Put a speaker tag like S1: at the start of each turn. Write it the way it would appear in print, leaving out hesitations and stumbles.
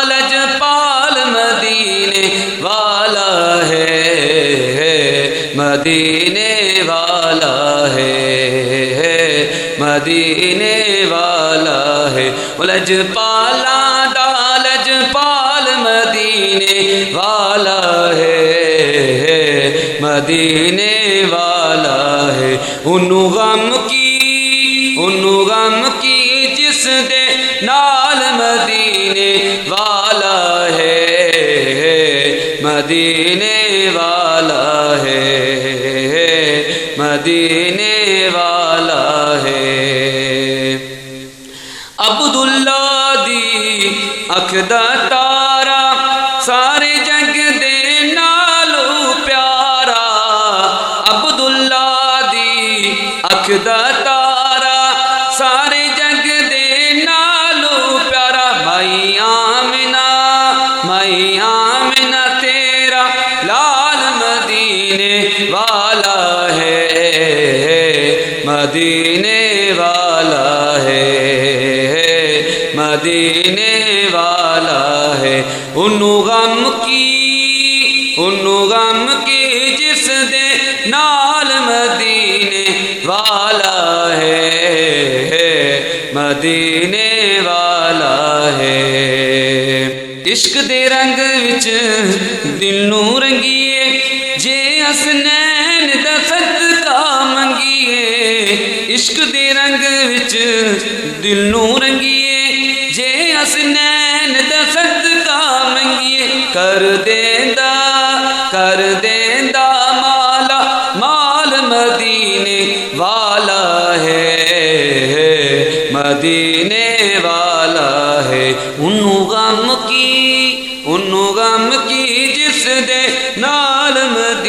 S1: لجپال مدینے والا ہے، مدینے والا ہے، مدینے والا ہے۔ لجپالا دا لجپال مدینے والا ہے، مدینے والا ہے۔ انہوں غم کی جس دے نال مدینے والا ہے، مدینے والا ہے، مدینے والا ہے۔ عبداللہ دی اکھ دا تارا سارے جگ دے نالو پیارا، عبداللہ دی اکھ دا تارا سارے جگ دے نالو پیارا۔ مائی آمنہ تیرا لال مدینے والا ہے، مدینے والا ہے، مدینے والا ہے۔ انہوں غم کی جس دے نال مدینے والا ہے، مدینے والا ہے۔ عشق دے رنگ وچ دل نوں رنگیے، جے حسنین دا صدقہ منگیے۔ عشق دے رنگ وچ دل نوں رنگیے، جے حسنین دا صدقہ منگیے۔ کر دیندا مالا مال مدینے والا ہے، مدینے والا ہے۔ انہوں غم کی جس دے نال مدینے